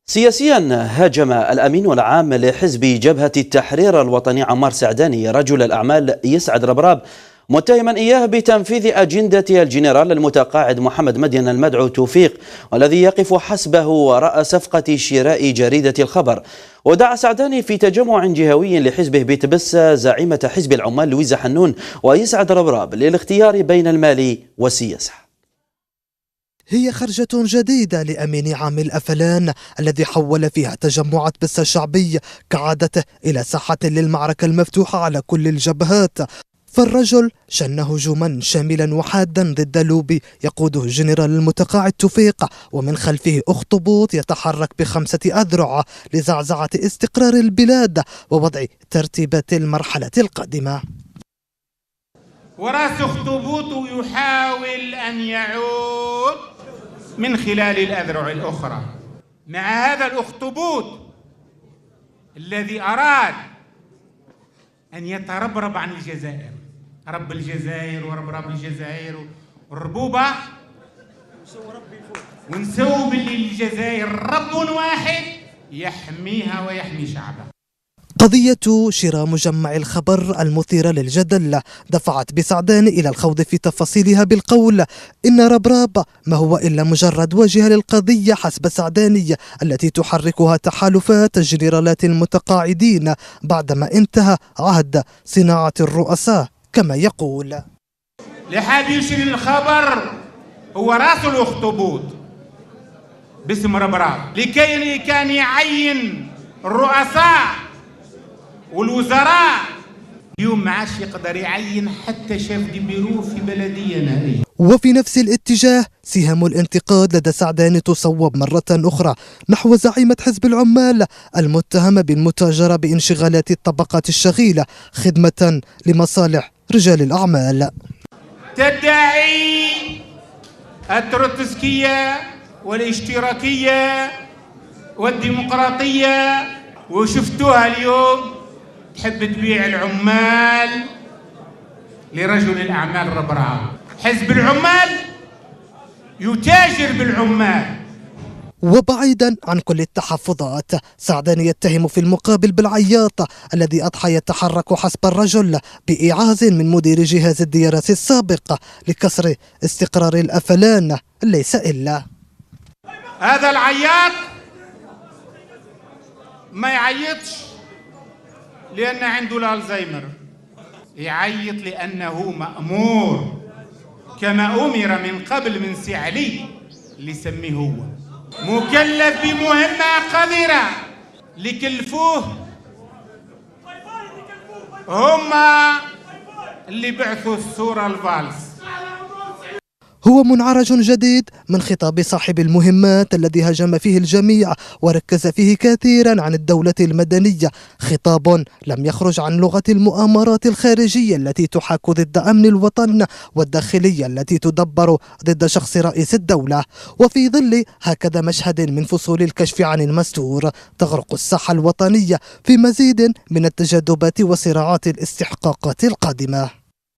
سياسيا هاجم الأمين العام لحزب جبهة التحرير الوطني عمار سعداني رجل الأعمال يسعد ربراب، متهما إياه بتنفيذ أجندة الجنرال المتقاعد محمد مدين المدعو توفيق، والذي يقف حسبه وراء صفقة شراء جريدة الخبر. ودعا سعداني في تجمع جهوي لحزبه بتبس زعيمة حزب العمال لويزا حنون ويسعد ربراب للاختيار بين المال والسياسة. هي خرجة جديدة لأمين عام الأفلان الذي حول فيها تجمعات بس الشعبي كعادته إلى ساحة للمعركة المفتوحة على كل الجبهات. فالرجل شن هجوما شاملا وحادا ضد لوبي يقوده الجنرال المتقاعد توفيق، ومن خلفه أخطبوط يتحرك ب5 أذرع لزعزعة استقرار البلاد ووضع ترتيبات المرحلة القادمة. ورأس أخطبوط يحاول أن يعود من خلال الأذرع الأخرى مع هذا الأخطبوط الذي أراد أن يتربرب عن الجزائر، رب الجزائر ورب الجزائر والربوبة، ونسوا باللي الجزائر رب واحد يحميها ويحمي شعبها. قضية شراء مجمع الخبر المثيرة للجدل دفعت بسعداني إلى الخوض في تفاصيلها بالقول إن ربراب ما هو إلا مجرد واجهة للقضية حسب سعداني التي تحركها تحالفات جنرالات المتقاعدين بعدما انتهى عهد صناعة الرؤساء كما يقول. لحاب يشري الخبر هو راس الأخطبوط باسم ربراب لكي كان يعين الرؤساء والوزراء. اليوم ما عادش يقدر يعين حتى شاف دي بيرو في بلدية نائية. وفي نفس الاتجاه سهام الانتقاد لدى سعداني تصوب مرة أخرى نحو زعيمة حزب العمال المتهمة بالمتاجرة بانشغالات الطبقات الشغيلة خدمة لمصالح رجال الأعمال. تدعي التروتسكية والاشتراكية والديمقراطية، وشفتوها اليوم تحب تبيع العمال لرجل الأعمال ربراب. حزب العمال يتاجر بالعمال. وبعيدا عن كل التحفظات سعداني يتهم في المقابل بالعياط الذي أضحى يتحرك حسب الرجل بإيعاز من مدير جهاز الديارات السابق لكسر استقرار الأفلان ليس إلا. هذا العياط ما يعيطش لأن عنده الألزهايمر، يعيط لأنه مأمور كما أمر من قبل من سي علي اللي يسميه هو مكلف بمهمة قذرة اللي كلفوه هما اللي بعثوا الصورة الفالس. هو منعرج جديد من خطاب صاحب المهمات الذي هاجم فيه الجميع وركز فيه كثيرا عن الدولة المدنية، خطاب لم يخرج عن لغة المؤامرات الخارجية التي تحاك ضد أمن الوطن والداخلية التي تدبر ضد شخص رئيس الدولة. وفي ظل هكذا مشهد من فصول الكشف عن المستور تغرق الساحة الوطنية في مزيد من التجاذبات وصراعات الاستحقاقات القادمة.